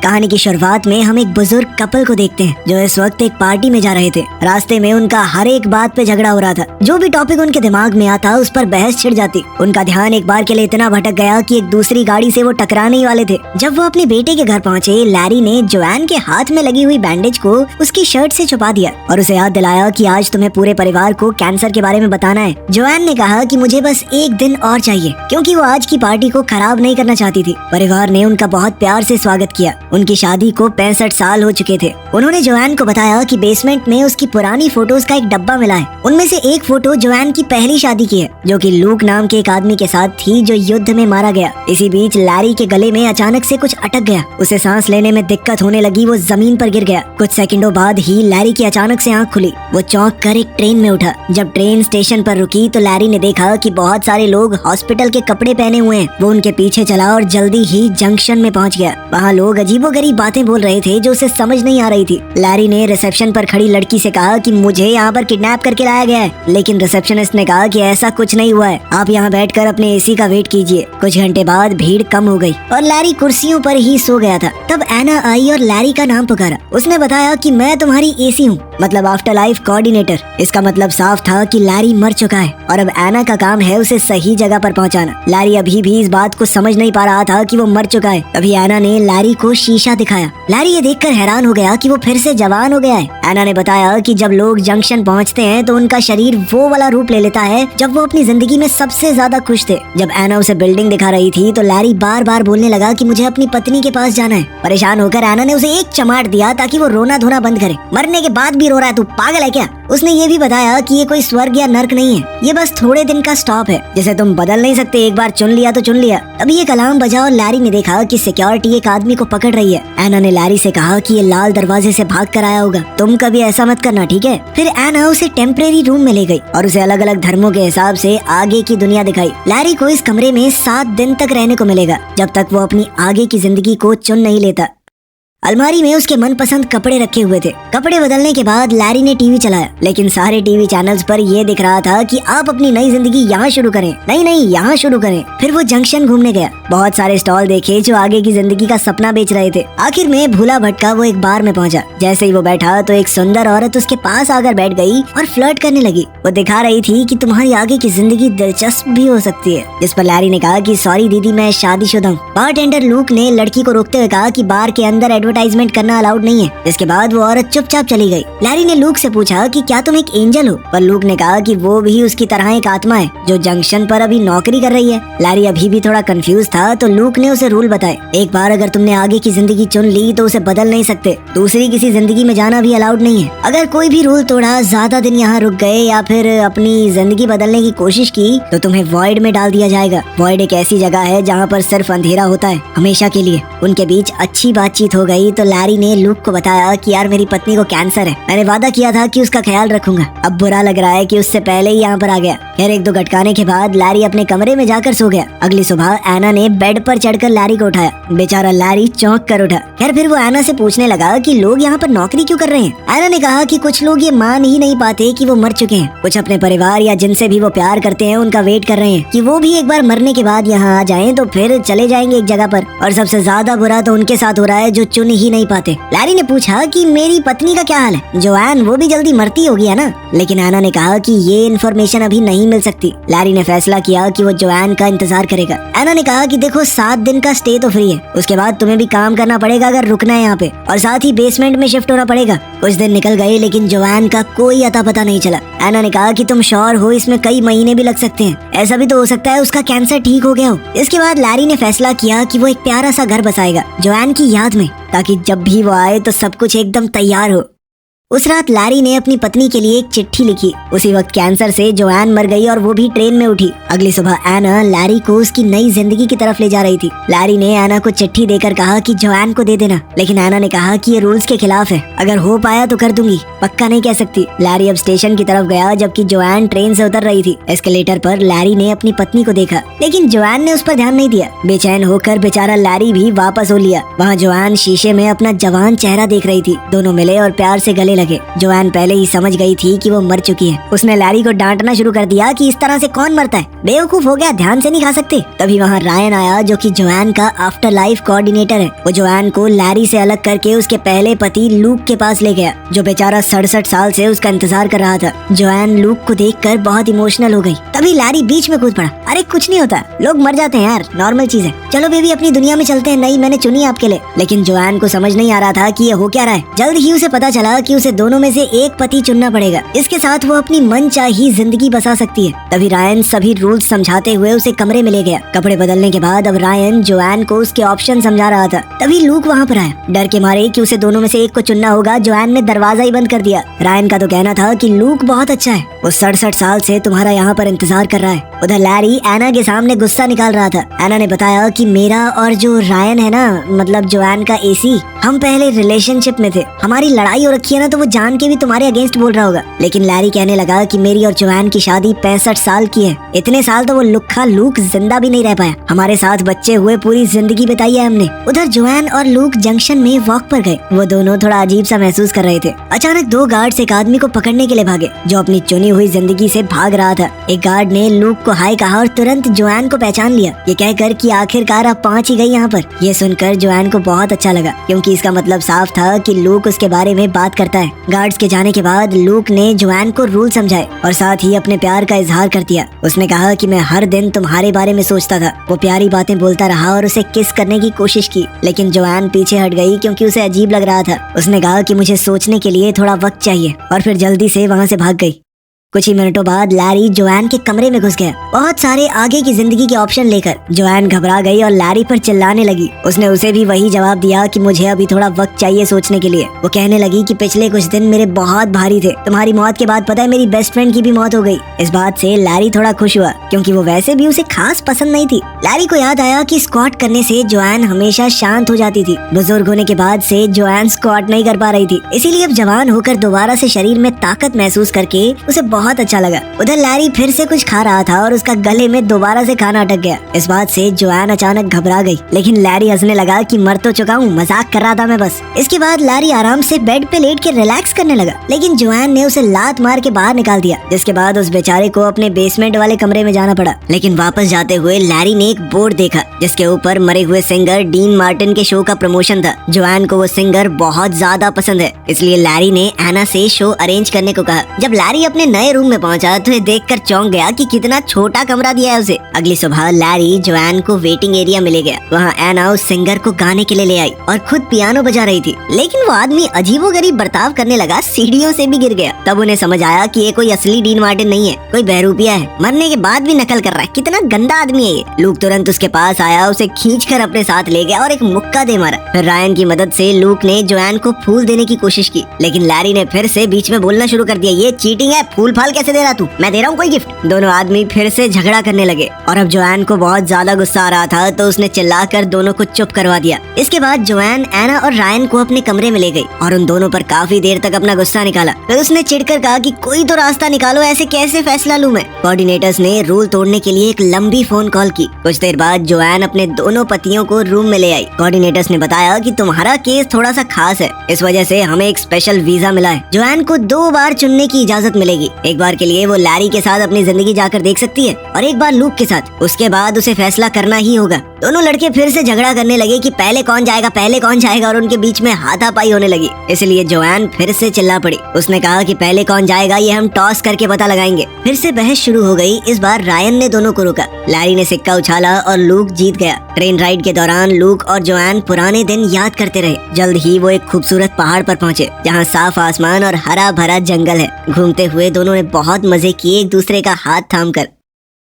कहानी की शुरुआत में हम एक बुजुर्ग कपल को देखते हैं जो इस वक्त एक पार्टी में जा रहे थे। रास्ते में उनका हर एक बात पे झगड़ा हो रहा था। जो भी टॉपिक उनके दिमाग में आता उस पर बहस छिड़ जाती। उनका ध्यान एक बार के लिए इतना भटक गया कि एक दूसरी गाड़ी से वो टकराने ही वाले थे। जब वो अपने बेटे के घर पहुंचे, लैरी ने जोआन के हाथ में लगी हुई बैंडेज को उसकी शर्ट से छुपा दिया और उसे याद दिलाया कि आज तुम्हें पूरे परिवार को कैंसर के बारे में बताना है। जोआन ने कहा कि मुझे बस एक दिन और चाहिए, क्योंकि वो आज की पार्टी को खराब नहीं करना चाहती थी। परिवार ने उनका बहुत प्यार से स्वागत किया। उनकी शादी को 65 साल हो चुके थे। उन्होंने जोआन को बताया कि बेसमेंट में उसकी पुरानी फोटोज का एक डब्बा मिला है। उनमें से एक फोटो जोआन की पहली शादी की है, जो कि लूक नाम के एक आदमी के साथ थी जो युद्ध में मारा गया। इसी बीच लैरी के गले में अचानक से कुछ अटक गया। उसे सांस लेने में दिक्कत होने लगी। वो जमीन पर गिर गया। कुछ सेकंडों बाद ही लैरी की अचानक से आंख खुली। वो चौंक कर एक ट्रेन में उठा। जब ट्रेन स्टेशन पर रुकी तो लैरी ने देखा कि बहुत सारे लोग हॉस्पिटल के कपड़े पहने हुए हैं। वो उनके पीछे चला और जल्दी ही जंक्शन में पहुंच गया। वहाँ लोग अजीबोगरीब बातें बोल रहे थे जो उसे समझ नहीं आ रही थी। लैरी ने रिसेप्शन पर खड़ी लड़की से कहा कि मुझे यहाँ पर किडनैप करके लाया गया है, लेकिन रिसेप्शनिस्ट ने कहा कि ऐसा कुछ नहीं हुआ है, आप यहाँ बैठकर अपने एसी का वेट कीजिए। कुछ घंटे बाद भीड़ कम हो गई और लैरी कुर्सियों पर ही सो गया था। तब एना आई और लैरी का नाम पुकारा। उसने बताया कि मैं तुम्हारी एसी हूँ, मतलब आफ्टर लाइफ कोऑर्डिनेटर। इसका मतलब साफ था कि लैरी मर चुका है और अब एना का काम है उसे सही जगह पर पहुँचाना। लैरी अभी भी इस बात को समझ नहीं पा रहा था कि वो मर चुका है। तभी एना ने लैरी को शीशा दिखाया। लैरी ये देखकर हैरान हो गया कि वो फिर से जवान हो गया है। एना ने बताया कि जब लोग जंक्शन पहुंचते हैं तो उनका शरीर वो वाला रूप ले लेता है जब वो अपनी जिंदगी में सबसे ज्यादा खुश थे। जब एना उसे बिल्डिंग दिखा रही थी तो लैरी बार बार बोलने लगा कि मुझे अपनी पत्नी के पास जाना है। परेशान होकर एना ने उसे एक चमाट दिया ताकि वो रोना धोना बंद करे। मरने के बाद भी रो रहा है, तू पागल है क्या? उसने ये भी बताया कि ये कोई स्वर्ग या नर्क नहीं है, ये बस थोड़े दिन का स्टॉप है जिसे तुम बदल नहीं सकते। एक बार चुन लिया तो चुन लिया। तभी एक अलार्म बजा और लैरी ने देखा कि सिक्योरिटी एक आदमी को पकड़ रही है। एना ने लैरी से कहा कि ये लाल दरवाजे से भाग कर आया होगा, तुम कभी ऐसा मत करना, ठीक है? फिर एना उसे टेम्परेरी रूम में ले गई और उसे अलग अलग धर्मों के हिसाब से आगे की दुनिया दिखाई। लैरी को इस कमरे में 7 दिन तक रहने को मिलेगा, जब तक वो अपनी आगे की जिंदगी को चुन नहीं लेता। अलमारी में उसके मनपसंद कपड़े रखे हुए थे। कपड़े बदलने के बाद लैरी ने टीवी चलाया, लेकिन सारे टीवी चैनल्स पर ये दिख रहा था कि आप अपनी नई जिंदगी यहाँ शुरू करें, नहीं यहाँ शुरू करें। फिर वो जंक्शन घूमने गया। बहुत सारे स्टॉल देखे जो आगे की जिंदगी का सपना बेच रहे थे। आखिर में भूला भटका वो एक बार में पहुंचा। जैसे ही वो बैठा तो एक सुंदर औरत उसके पास आकर बैठ गई और फ्लर्ट करने लगी। वो दिखा रही थी कि तुम्हारी आगे की जिंदगी दिलचस्प भी हो सकती है। जिस पर लैरी ने कहा कि सॉरी दीदी, मैं शादीशुदा हूँ। बारटेंडर लूक ने लड़की को रोकते हुए कहा कि बार के अंदर एडवर्टाइजमेंट करना अलाउड नहीं है। इसके बाद वो औरत चुपचाप चली गई। लैरी ने लूक से पूछा कि क्या तुम एक एंजल हो? पर लूक ने कहा कि वो भी उसकी तरह एक आत्मा है जो जंक्शन पर अभी नौकरी कर रही है। लैरी अभी भी थोड़ा कंफ्यूज था तो लूक ने उसे रूल बताए। एक बार अगर तुमने आगे की जिंदगी चुन ली तो उसे बदल नहीं सकते। दूसरी किसी जिंदगी में जाना भी अलाउड नहीं है। अगर कोई भी रूल तोड़ा, ज्यादा दिन यहाँ रुक गए या फिर अपनी जिंदगी बदलने की कोशिश की तो तुम्हें वॉइड में डाल दिया जाएगा। वॉइड एक ऐसी जगह है जहाँ पर सिर्फ अंधेरा होता है, हमेशा के लिए। उनके बीच अच्छी बातचीत हो गई तो लैरी ने लूक को बताया कि यार मेरी पत्नी को कैंसर है, मैंने वादा किया था कि उसका ख्याल रखूंगा। अब बुरा लग रहा है कि उससे पहले ही यहाँ पर आ गया। फिर 1-2 गटकाने के बाद लैरी अपने कमरे में जाकर सो गया। अगली सुबह एना ने बेड पर चढ़कर लैरी को उठाया। बेचारा लैरी चौंक कर उठा। फिर वो एना से पूछने लगा कि लोग यहाँ पर नौकरी क्यों कर रहे हैं। एना ने कहा कि कुछ लोग ये मान ही नहीं पाते कि वो मर चुके हैं। कुछ अपने परिवार या जिनसे भी वो प्यार करते हैं उनका वेट कर रहे हैं कि वो भी एक बार मरने के बाद यहाँ आ जाएं तो फिर चले जाएंगे एक जगह पर। और सबसे ज्यादा बुरा तो उनके साथ हो रहा है जो चुन ही नहीं पाते। लैरी ने पूछा कि मेरी पत्नी का क्या हाल है? जोआन, वो भी जल्दी मरती होगी है ना? लेकिन एना ने कहा कि ये इन्फॉर्मेशन अभी नहीं मिल सकती। लैरी ने फैसला किया कि वो जोआन का इंतजार करेगा। एना ने कहा कि देखो 7 दिन का स्टे तो फ्री है, उसके बाद तुम्हें भी काम करना पड़ेगा अगर रुकना है यहाँ पे, और साथ ही बेसमेंट में शिफ्ट होना पड़ेगा। कुछ दिन निकल गए लेकिन जोआन का कोई अता पता नहीं चला। एना ने कहा कि तुम श्योर हो इसमें कई महीने भी लग सकते हैं, ऐसा भी तो हो सकता है उसका कैंसर ठीक हो गया हो। इसके बाद लैरी ने फैसला किया कि वो एक प्यारा सा घर बसाएगा जोआन की याद में, ताकि जब भी वो आए तो सब कुछ एकदम तैयार हो। उस रात लैरी ने अपनी पत्नी के लिए एक चिट्ठी लिखी। उसी वक्त कैंसर से जोआन मर गई और वो भी ट्रेन में उठी। अगली सुबह एना लैरी को उसकी नई जिंदगी की तरफ ले जा रही थी। लैरी ने एना को चिट्ठी देकर कहा कि जोआन को दे देना, लेकिन एना ने कहा कि ये रूल्स के खिलाफ है, अगर हो पाया तो कर दूंगी, पक्का नहीं कह सकती। लैरी अब स्टेशन की तरफ गया जबकि जोआन ट्रेन से उतर रही थी। एस्केलेटर पर लैरी ने अपनी पत्नी को देखा, लेकिन जोआन ने उस पर ध्यान नहीं दिया। बेचैन होकर बेचारा लैरी भी वापस हो लिया। वहाँ जोआन शीशे में अपना जवान चेहरा देख रही थी। दोनों मिले और प्यार से गले लगे। जोआन पहले ही समझ गई थी कि वो मर चुकी है। उसने लैरी को डांटना शुरू कर दिया कि इस तरह से कौन मरता है, बेवकूफ हो गया, ध्यान से नहीं खा सकते। तभी वहाँ रायन आया जो कि जोआन का आफ्टर लाइफ कोऑर्डिनेटर है। वो जोआन को लैरी से अलग करके उसके पहले पति लूक के पास ले गया, जो बेचारा 67 साल से उसका इंतजार कर रहा था। जोआन लूक को देखकर बहुत इमोशनल हो गई। तभी लैरी बीच में कूद पड़ा। अरे कुछ नहीं होता, लोग मर जाते हैं यार, नॉर्मल चीज है, चलो बेबी अपनी दुनिया में चलते हैं, नहीं मैंने चुनी आपके लिए। लेकिन जोआन को समझ नहीं आ रहा था कि ये हो क्या रहा है। जल्द ही उसे पता चला कि उसे दोनों में से एक पति चुनना पड़ेगा, इसके साथ वो अपनी मनचाही जिंदगी बसा सकती है। तभी रायन सभी रूल्स समझाते हुए उसे कमरे में ले गया। कपड़े बदलने के बाद अब रायन जोआन को उसके ऑप्शन समझा रहा था। तभी लूक वहाँ पर आया। डर के मारे कि उसे दोनों में से एक को चुनना होगा, जोआन ने दरवाजा ही बंद कर दिया। रायन का तो कहना था कि लूक बहुत अच्छा है, वो 67 साल से तुम्हारा यहाँ पर इंतजार कर रहा है। उधर लैरी एना के सामने गुस्सा निकाल रहा था। एना ने बताया कि मेरा और जो रायन है ना, मतलब जोआन का एसी, हम पहले रिलेशनशिप में थे, हमारी लड़ाई हो रखी है ना, तो वो जान के भी तुम्हारे अगेंस्ट बोल रहा होगा। लेकिन लैरी कहने लगा कि मेरी और जोआन की शादी 65 साल की है, इतने साल तो वो लुक्खा लूक जिंदा भी नहीं रह पाया, हमारे साथ बच्चे हुए, पूरी जिंदगी बिताई है हमने। उधर जोआन और लूक जंक्शन में वॉक पर गए। वो दोनों थोड़ा अजीब सा महसूस कर रहे थे। अचानक दो गार्ड्स एक आदमी को पकड़ने के लिए भागे जो अपनी चुनी हुई जिंदगी से भाग रहा था। एक गार्ड ने लूक को हाय कहा और तुरंत जोआन को पहचान लिया, ये कहकर कि आखिरकार आप पहुंच ही गई यहाँ पर। ये सुनकर जोआन को बहुत अच्छा लगा, क्योंकि इसका मतलब साफ था कि लूक उसके बारे में बात करता है। गार्ड्स के जाने के बाद लूक ने जोआन को रूल समझाए और साथ ही अपने प्यार का इजहार कर दिया। उसने कहा कि मैं हर दिन तुम्हारे बारे में सोचता था। वो प्यारी बातें बोलता रहा और उसे किस करने की कोशिश की, लेकिन जोआन पीछे हट गई क्योंकि उसे अजीब लग रहा था। उसने कहा कि मुझे सोचने के लिए थोड़ा वक्त चाहिए और फिर जल्दी से वहाँ से भाग गई। कुछ ही मिनटों बाद लैरी जोआन के कमरे में घुस गया, बहुत सारे आगे की जिंदगी के ऑप्शन लेकर। जोआन घबरा गई और लैरी पर चिल्लाने लगी। उसने उसे भी वही जवाब दिया कि मुझे अभी थोड़ा वक्त चाहिए सोचने के लिए। वो कहने लगी कि पिछले कुछ दिन मेरे बहुत भारी थे, तुम्हारी मौत के बाद पता है मेरी बेस्ट फ्रेंड की भी मौत हो गई। इस बात से लैरी थोड़ा खुश हुआ, क्योंकि वो वैसे भी उसे खास पसंद नहीं थी। लैरी को याद आया कि स्क्वाट करने से जोआन हमेशा शांत हो जाती थी। बुजुर्ग होने के बाद से जोआन स्क्वाट नहीं कर पा रही थी, इसीलिए अब जवान होकर दोबारा से शरीर में ताकत महसूस करके उसे बहुत अच्छा लगा। उधर लैरी फिर से कुछ खा रहा था और उसका गले में दोबारा से खाना अटक गया। इस बात से जोआन अचानक घबरा गई, लेकिन लैरी हंसने लगा कि मर तो चुका हूँ, मजाक कर रहा था मैं बस। इसके बाद लैरी आराम से बेड पे लेट के रिलैक्स करने लगा, लेकिन जोआन ने उसे लात मार के बाहर निकाल दिया, जिसके बाद उस बेचारे को अपने बेसमेंट वाले कमरे में जाना पड़ा। लेकिन वापस जाते हुए लैरी ने एक बोर्ड देखा जिसके ऊपर मरे हुए सिंगर डीन मार्टिन के शो का प्रमोशन था। जोआन को वो सिंगर बहुत ज्यादा पसंद है, इसलिए लैरी ने एना से शो अरेंज करने को कहा। जब लैरी अपने नए रूम में पहुंचा तो ये देखकर चौंक गया कि कितना छोटा कमरा दिया है उसे। अगली सुबह लैरी जोआन को वेटिंग एरिया में ले गया। वहाँ एना उस सिंगर को गाने के लिए ले आई और खुद पियानो बजा रही थी, लेकिन वो आदमी अजीबोगरीब बर्ताव करने लगा, सीढ़ियों से भी गिर गया। तब उन्हें समझ आया कि ये कोई असली डीन मार्टिन नहीं है, कोई बहरूपिया है, मरने के बाद भी नकल कर रहा है, कितना गंदा आदमी है ये। लूक तुरंत उसके पास आया, उसे खींचकर अपने साथ ले गया और एक मुक्का दे मारा। फिर रायन की मदद से लूक ने जोआन को फूल देने की कोशिश की, लेकिन लैरी ने फिर से बीच में बोलना शुरू कर दिया, ये चीटिंग है, फूल फाल कैसे दे रहा तू, मैं दे रहा हूँ कोई गिफ्ट। दोनों आदमी फिर से झगड़ा करने लगे और अब जोआन को बहुत ज्यादा गुस्सा आ रहा था, तो उसने चिल्लाकर दोनों को चुप करवा दिया। इसके बाद जोआन एना और रायन को अपने कमरे में ले गई और उन दोनों पर काफी देर तक अपना गुस्सा निकाला। फिर उसने चिढ़कर कहा कि कोई तो रास्ता निकालो, ऐसे कैसे फैसला लूं मैं। कोऑर्डिनेटर्स ने रूल तोड़ने के लिए एक लंबी फोन कॉल की। कुछ देर बाद जोआन अपने दोनों पतियों को रूम में ले आई। कोऑर्डिनेटर्स ने बताया कि तुम्हारा केस थोड़ा सा खास है, इस वजह से हमें एक स्पेशल वीजा मिला है। जोआन को 2 बार चुनने की इजाजत मिलेगी। एक बार के लिए वो लैरी के साथ अपनी जिंदगी जाकर देख सकती है और एक बार लूक के साथ। उसके बाद उसे फैसला करना ही होगा। दोनों लड़के फिर से झगड़ा करने लगे कि पहले कौन जाएगा, पहले कौन जाएगा, और उनके बीच में हाथापाई होने लगी। इसलिए जोआन फिर से चिल्ला पड़ी। उसने कहा कि पहले कौन जाएगा ये हम टॉस करके पता लगाएंगे। फिर से बहस शुरू हो गई। इस बार रायन ने दोनों को रोका। लैरी ने सिक्का उछाला और लूक जीत गया। ट्रेन राइड के दौरान लूक और जोआन पुराने दिन याद करते रहे। जल्द ही वो एक खूबसूरत पहाड़ पर पहुंचे, जहाँ साफ आसमान और हरा भरा जंगल है। घूमते हुए दोनों ने बहुत मजे किए एक दूसरे का हाथ थामकर।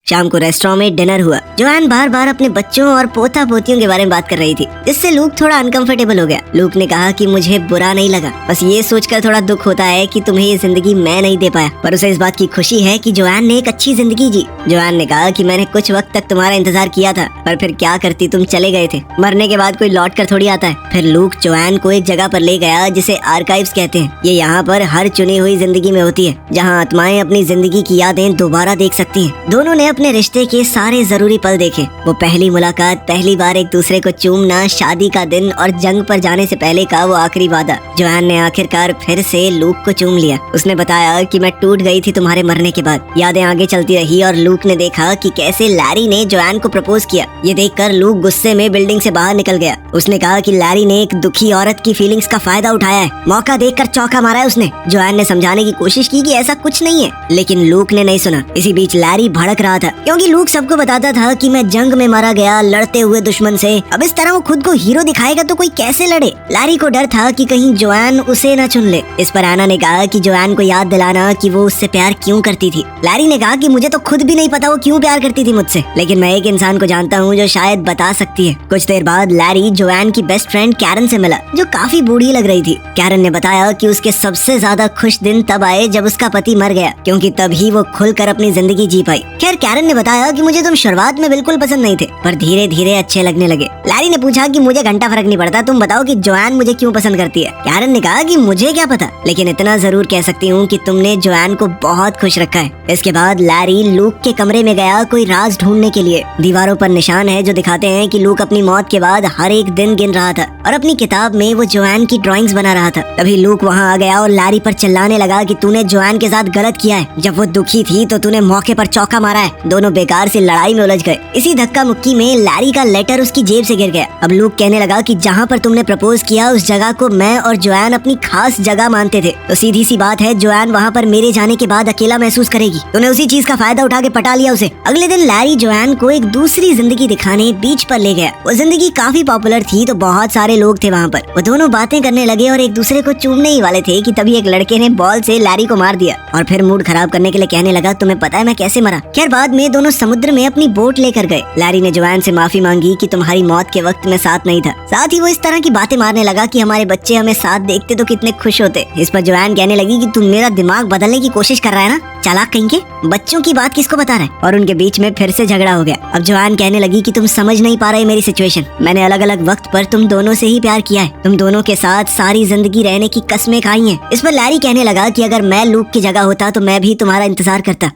शाम को रेस्टोरेंट में डिनर हुआ। जोआन बार बार अपने बच्चों और पोता पोतियों के बारे में बात कर रही थी, जिससे लूक थोड़ा अनकंफर्टेबल हो गया। लूक ने कहा कि मुझे बुरा नहीं लगा, बस ये सोचकर थोड़ा दुख होता है कि तुम्हें ये जिंदगी मैं नहीं दे पाया, पर उसे इस बात की खुशी है कि जोआन ने एक अच्छी जिंदगी जी। जोआन ने कहा कि मैंने कुछ वक्त तक तुम्हारा इंतजार किया था, पर फिर क्या करती, तुम चले गए थे। मरने के बाद कोई लौट कर थोड़ी आता है। फिर लूक जोआन को एक जगह पर ले गया जिसे आर्काइव्स कहते हैं। ये यहाँ पर हर चुनी हुई जिंदगी में होती है, जहाँ आत्माएं अपनी जिंदगी की यादें दोबारा देख सकती हैं। दोनों ने अपने रिश्ते के सारे जरूरी पल देखे। वो पहली मुलाकात, पहली बार एक दूसरे को चूमना, शादी का दिन और जंग पर जाने से पहले का वो आखिरी वादा। जोआन ने आखिरकार फिर से लूक को चूम लिया। उसने बताया कि मैं टूट गई थी तुम्हारे मरने के बाद। यादें आगे चलती रही और लूक ने देखा कि कैसे लैरी ने जोआन को प्रपोज किया। ये देखकर लूक गुस्से में बिल्डिंग से बाहर निकल गया। उसने कहा कि लैरी ने एक दुखी औरत की फीलिंग्स का फायदा उठाया है। मौका देखकर चौका मारा है उसने। जोआन ने समझाने की कोशिश की कि ऐसा कुछ नहीं है, लेकिन लूक ने नहीं सुना। इसी बीच लैरी भड़क रहा था, क्योंकि लूक सबको बताता था कि मैं जंग में मारा गया लड़ते हुए दुश्मन से। अब इस तरह वो खुद को हीरो दिखाएगा तो कोई कैसे लड़े। लैरी को डर था कि कहीं जोआन उसे न चुन ले। इस पर एना ने कहा कि जोआन को याद दिलाना कि वो उससे प्यार क्यों करती थी। लैरी ने कहा कि मुझे तो खुद भी नहीं पता वो क्यों प्यार करती थी मुझसे, लेकिन मैं एक इंसान को जानता हूँ जो शायद बता सकती है। कुछ देर बाद लैरी जोआन की बेस्ट फ्रेंड कैरन से मिला, जो काफी बूढ़ी लग रही थी। कैरन ने बताया कि उसके सबसे ज्यादा खुश दिन तब आए जब उसका पति मर गया, क्योंकि तभी वो खुलकर अपनी जिंदगी जी पाई। खैर कैरन ने बताया कि मुझे तुम शुरुआत में बिल्कुल पसंद नहीं थे, पर धीरे धीरे अच्छे लगने लगे। लैरी ने पूछा कि मुझे घंटा फर्क नहीं पड़ता, तुम बताओ कि जोआन मुझे क्यों पसंद करती है। कैरन ने कहा कि मुझे क्या पता, लेकिन इतना जरूर कह सकती हूँ कि तुमने जोआन को बहुत खुश रखा है। इसके बाद लैरी लूक के कमरे में गया कोई राज ढूंढने के लिए। दीवारों पर निशान है जो दिखाते हैं कि लूक अपनी मौत के बाद हर एक दिन गिन रहा था और अपनी किताब में वो जोआन की ड्राइंग्स बना रहा था। तभी लूक वहाँ आ गया और लैरी पर चिल्लाने लगा कि तूने जोआन के साथ गलत किया है। जब वो दुखी थी तो तूने मौके पर चौका मारा है। दोनों बेकार से लड़ाई में उलझ गए। इसी धक्का मुक्की में लैरी का लेटर उसकी जेब से गिर गया। अब लूक कहने लगा कि जहाँ पर तुमने प्रपोज किया उस जगह को मैं और जोआन अपनी खास जगह मानते थे, तो सीधी सी बात है जोआन वहाँ पर मेरे जाने के बाद अकेला महसूस करेगी। तूने उसी चीज का फायदा उठा के पटा लिया उसे। अगले दिन लैरी जोआन को एक दूसरी जिंदगी दिखाने बीच पर ले गया। वो जिंदगी काफी पॉपुलर थी तो बहुत सारे लोग थे वहाँ पर। वो दोनों बातें करने लगे और एक दूसरे को चूमने ही वाले थे कि तभी एक लड़के ने बॉल से लैरी को मार दिया और फिर मूड खराब करने के लिए कहने लगा तुम्हें पता है मैं कैसे मरा। खैर बाद में दोनों समुद्र में अपनी बोट लेकर गए। लैरी ने जोआन से माफी मांगी कि तुम्हारी मौत के वक्त मैं साथ नहीं था। साथ ही वो इस तरह की बातें मारने लगा कि हमारे बच्चे हमें साथ देखते तो कितने खुश होते। इस पर जोआन कहने लगी कि तुम मेरा दिमाग बदलने की कोशिश कर रहा है ना, चालाक कहीं के, बच्चों की बात किसको बता रहा है। और उनके बीच में फिर से झगड़ा हो गया। अब जोआन कहने लगी कि तुम समझ नहीं पा रहे मेरी सिचुएशन। मैंने अलग अलग वक्त पर तुम दोनों से ही प्यार किया है। तुम दोनों के साथ सारी जिंदगी रहने की कस्में खाई हैं। इस पर लैरी कहने लगा कि अगर मैं लूक की जगह होता तो मैं भी तुम्हारा इंतजार करता।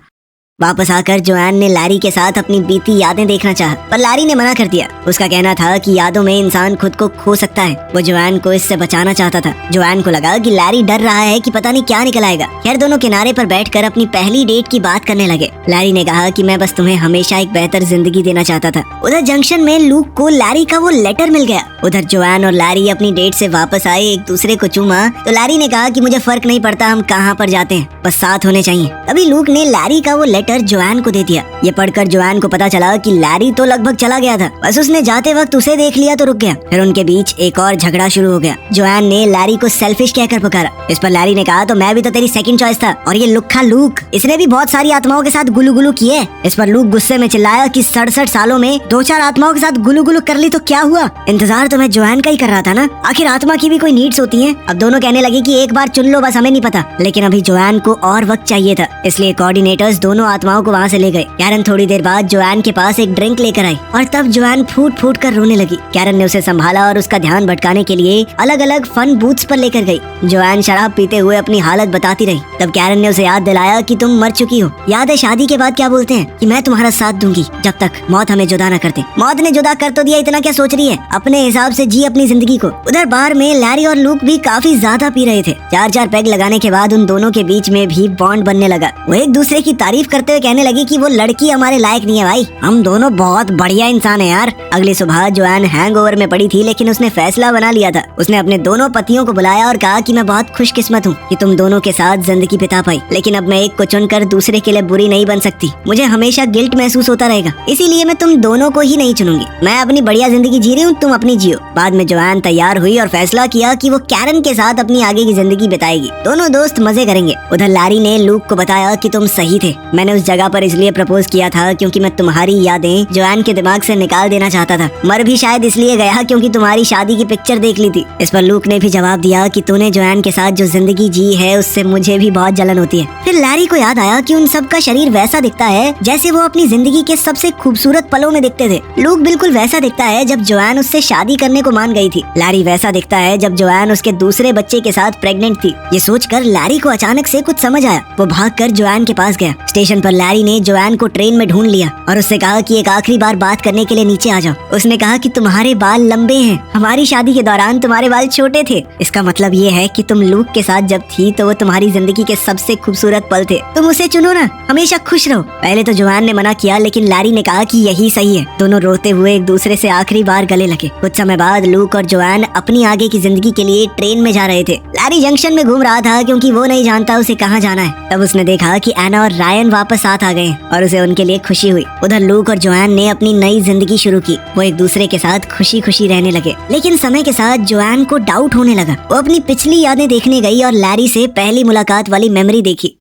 वापस आकर जोआन ने लैरी के साथ अपनी बीती यादें देखना चाहा, पर लैरी ने मना कर दिया। उसका कहना था कि यादों में इंसान खुद को खो सकता है। वो जोआन को इससे बचाना चाहता था। जोआन को लगा कि लैरी डर रहा है कि पता नहीं क्या निकल आएगा। खैर दोनों किनारे पर बैठकर अपनी पहली डेट की बात करने लगे। लैरी ने कहा कि मैं बस तुम्हें हमेशा एक बेहतर जिंदगी देना चाहता था। उधर जंक्शन में लूक को लैरी का वो लेटर मिल गया। उधर जोआन और लैरी अपनी डेट से वापस आए, एक दूसरे को चूमा तो लैरी ने कहा कि मुझे फर्क नहीं पड़ता हम कहाँ पर जाते हैं, बस साथ होने चाहिए। तभी लूक ने लैरी का वो लेटर जोआन को दे दिया। ये पढ़कर जोआन को पता चला कि लैरी तो लगभग चला गया था, बस उसने जाते वक्त उसे देख लिया तो रुक गया। फिर उनके बीच एक और झगड़ा शुरू हो गया। जोआन ने लैरी को सेल्फिश कहकर पुकारा। इस पर लैरी ने कहा तो मैं भी तो तेरी सेकंड चॉइस था, और ये लुक्खा लूक इसने भी बहुत सारी आत्माओं के साथ गुलू गुलू किए। इस पर लूक गुस्से में चिल्लाया कि 67 सालों में 2-4 आत्माओं के साथ गुलू गुलू कर ली तो क्या हुआ, इंतजार तो मैं जोआन का ही कर रहा था ना, आखिर आत्मा की भी कोई नीड्स होती हैं। अब दोनों कहने लगे कि एक बार चुन लो बस, हमें नहीं पता। लेकिन अभी जोआन को और वक्त चाहिए था, इसलिए कोऑर्डिनेटर्स दोनों आत्माओं को वहाँ से ले गए। कैरन थोड़ी देर बाद जोआन के पास एक ड्रिंक लेकर आई और तब जोआन फूट फूट कर रोने लगी। कैरन ने उसे संभाला और उसका ध्यान भटकाने के लिए अलग अलग फन बूथ्स पर लेकर गई। जोआन शराब पीते हुए अपनी हालत बताती रही। तब कैरन ने उसे याद दिलाया कि तुम मर चुकी हो। याद है शादी के बाद क्या बोलते हैं कि मैं तुम्हारा साथ दूंगी जब तक मौत हमें जुदा न करते। मौत ने जुदा कर तो दिया, इतना क्या सोच रही है, अपने हिसाब से जी अपनी जिंदगी को। उधर बार में लैरी और लूक भी काफी ज्यादा पी रहे थे। 4-4 पैग लगाने के बाद उन दोनों के बीच में भी बॉन्ड बनने लगा। वो एक दूसरे की तारीफ करते हुए कहने लगी कि वो लड़की हमारे लायक नहीं है भाई, हम दोनों बहुत बढ़िया इंसान है यार। अगली सुबह जोआन हैंगओवर में पड़ी थी, लेकिन उसने फैसला बना लिया था। उसने अपने दोनों पतियों को बुलाया और कहा कि मैं बहुत खुशकिस्मत हूँ कि तुम दोनों के साथ जिंदगी बिता पाई, लेकिन अब मैं एक को चुनकर दूसरे के लिए बुरी नहीं बन सकती। मुझे हमेशा गिल्ट महसूस होता रहेगा, इसीलिए मैं तुम दोनों को ही नहीं चुनूंगी। मैं अपनी बढ़िया जिंदगी जी रही हूँ, तुम अपनी जियो। बाद में जोआन तैयार हुई और फैसला किया कि वो कैरन के साथ अपनी आगे की जिंदगी बिताएगी। दोनों दोस्त मजे करेंगे। उधर लैरी ने लूक को बताया कि तुम सही थे, मैंने उस जगह पर इसलिए प्रपोज किया था क्योंकि मैं तुम्हारी यादें जोआन के दिमाग से निकाल देना चाहता था। मर भी शायद इसलिए गया क्योंकि तुम्हारी शादी की पिक्चर देख ली थी। इस पर लूक ने भी जवाब दिया कि तूने जोआन के साथ जो जिंदगी जी है उससे मुझे भी बहुत जलन होती है। फिर लैरी को याद आया कि उन सब का शरीर वैसा दिखता है जैसे वो अपनी जिंदगी के सबसे खूबसूरत पलों में दिखते थे। लूक बिल्कुल वैसा दिखता है जब जोआन उससे शादी करने को मान गई थी। लैरी वैसा दिखता है जब जोआन उसके दूसरे बच्चे के साथ प्रेग्नेंट थी। ये सोचकर लैरी को अचानक से कुछ समझ आया। वो भागकर जोआन के पास गया। स्टेशन पर लैरी ने जोआन को ट्रेन में ढूंढ लिया और उससे कहा कि एक आखिरी बार बात करने के लिए नीचे आ जाओ। उसने कहा कि तुम्हारे बाल लंबे हैं, हमारी शादी के दौरान तुम्हारे बाल छोटे थे। इसका मतलब ये है कि तुम लूक के साथ जब थी तो वो तुम्हारी जिंदगी के सबसे खूबसूरत पल थे, तुम उसे चुनो ना, हमेशा खुश रहो। पहले तो जोआन ने मना किया, लेकिन लैरी ने कहा कि यही सही है। दोनों रोते हुए एक दूसरे से आखिरी बार गले लगे। कुछ समय बाद लूक और जोआन अपनी आगे की जिंदगी के लिए ट्रेन में जा रहे थे। लैरी जंक्शन में घूम रहा था क्योंकि वो नहीं जानता उसे कहाँ जाना है। तब उसने देखा कि एना और रायन वापस साथ आ गए और उसे उनके लिए खुशी हुई। उधर लूक और जोआन ने अपनी नई जिंदगी शुरू की। वो एक दूसरे के साथ खुशी खुशी रहने लगे। लेकिन समय के साथ जोआन को डाउट होने लगा। वो अपनी पिछली यादें देखने गई और लैरी से पहली मुलाकात वाली मेमोरी देखी।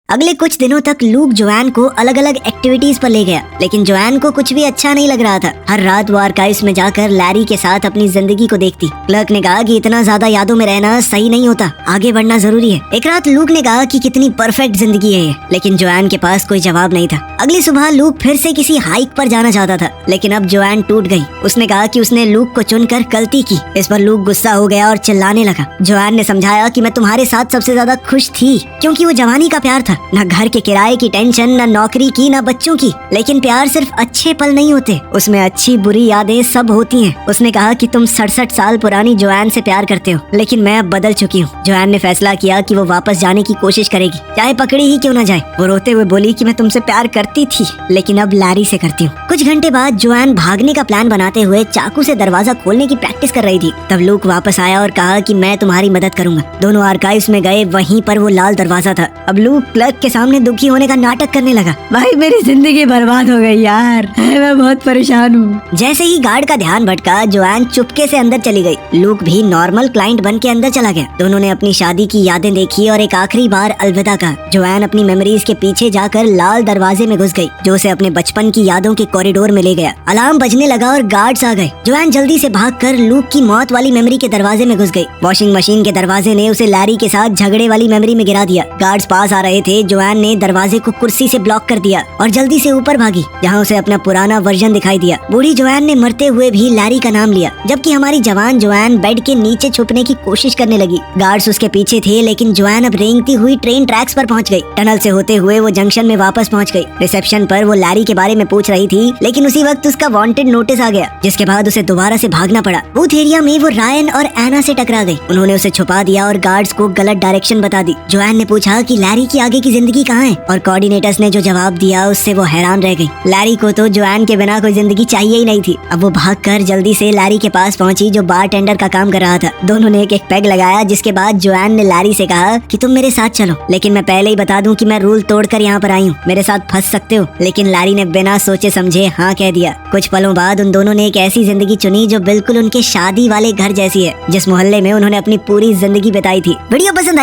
अगले कुछ दिनों तक लूक जोआन को अलग अलग एक्टिविटीज पर ले गया, लेकिन जोआन को कुछ भी अच्छा नहीं लग रहा था। हर रात वो आर्काइव्स में जाकर लैरी के साथ अपनी जिंदगी को देखती। क्लर्क ने कहा कि इतना ज्यादा यादों में रहना सही नहीं होता, आगे बढ़ना जरूरी है। एक रात लूक ने कहा कि कितनी परफेक्ट जिंदगी है ये, लेकिन जोआन के पास कोई जवाब नहीं था। अगली सुबह लूक फिर से किसी हाइक पर जाना चाहता था, लेकिन अब जोआन टूट गई। उसने कहा कि उसने लूक को चुनकर गलती की। इस पर लूक गुस्सा हो गया और चिल्लाने लगा। जोआन ने समझाया कि मैं तुम्हारे साथ सबसे ज्यादा खुश थी क्योंकि वो जवानी का प्यार था, न घर के किराए की टेंशन, न नौकरी की, न बच्चों की। लेकिन प्यार सिर्फ अच्छे पल नहीं होते, उसमें अच्छी बुरी यादें सब होती हैं। उसने कहा कि तुम 67 साल पुरानी जोआन से प्यार करते हो, लेकिन मैं अब बदल चुकी हूँ। जोआन ने फैसला किया कि वो वापस जाने की कोशिश करेगी, चाहे पकड़ी ही क्यों न जाए। वो रोते हुए बोली कि मैं तुमसे प्यार करती थी, लेकिन अब लैरी से करती हूँ। कुछ घंटे बाद जोआन भागने का प्लान बनाते हुए चाकू से दरवाजा खोलने की प्रैक्टिस कर रही थी। तब लूक वापस आया और कहा कि मैं तुम्हारी मदद करूंगा। दोनों आर्काइव्स में गए, वहीं पर वो लाल दरवाजा था। अब लूक क्लर्क के सामने दुखी होने का नाटक करने लगा। भाई मेरी जिंदगी बर्बाद हो गई यार, मैं बहुत परेशान हूँ। जैसे ही गार्ड का ध्यान भटका, जोआन चुपके से अंदर चली गई। लूक भी नॉर्मल क्लाइंट बन के अंदर चला गया। दोनों ने अपनी शादी की यादें देखी और एक आखिरी बार अलविदा कहा। जोआन अपनी मेमोरीज के पीछे जाकर लाल दरवाजे में घुस गई, जो उसे अपने बचपन की यादों के कॉरिडोर में ले गया। अलार्म बजने लगा और गार्ड्स आ गए। जोआन जल्दी से भागकर लूक की मौत वाली मेमोरी के दरवाजे में घुस गई। वॉशिंग मशीन के दरवाजे ने उसे लैरी के साथ झगड़े वाली मेमोरी में गिरा दिया। गार्ड्स पास आ रहे थे। जोआन ने दरवाजे को कुर्सी से ब्लॉक कर दिया और जल्दी से ऊपर भागी, जहाँ उसे अपना पुराना वर्जन दिखाई दिया। बूढ़ी जोआन ने मरते हुए भी लैरी का नाम लिया, जबकि हमारी जवान जोआन बेड के नीचे छुपने की कोशिश करने लगी। गार्ड्स उसके पीछे थे, लेकिन जोआन अब रेंगती हुई ट्रेन ट्रैक्स पर पहुंच गई। टनल से होते हुए वो जंक्शन में वापस पहुंच गई। रिसेप्शन पर वो लैरी के बारे में पूछ रही थी, लेकिन उसी वक्त उसका वांटेड नोटिस आ गया, जिसके बाद उसे दोबारा से भागना पड़ा। बूथ एरिया में वो रायन और एना से टकरा गई। उन्होंने उसे छुपा दिया और गार्ड्स को गलत डायरेक्शन बता दी। जोआन ने पूछा कि लैरी की आगे की जिंदगी कहाँ है, और कोऑर्डिनेटर्स ने जो जवाब दिया उससे वो हैरान रह गई। लैरी को तो जोआन के बिना कोई जिंदगी चाहिए ही नहीं थी। अब वो भागकर जल्दी से लैरी के पास पहुंची, जो बारटेंडर का काम कर रहा था। दोनों ने एक एक पैग लगाया, जिसके बाद जोआन ने लैरी से कहा कि तुम मेरे साथ चलो, लेकिन मैं पहले ही बता दूं कि मैं रूल तोड़कर यहाँ पर आई हूँ, मेरे साथ फंस सकते हो। लेकिन लैरी ने बिना सोचे समझे हाँ कह दिया। कुछ पलों बाद उन दोनों ने एक ऐसी जिंदगी चुनी जो बिल्कुल उनके शादी वाले घर जैसी है, जिस मोहल्ले में उन्होंने अपनी पूरी जिंदगी बिताई थी। वीडियो पसंद आई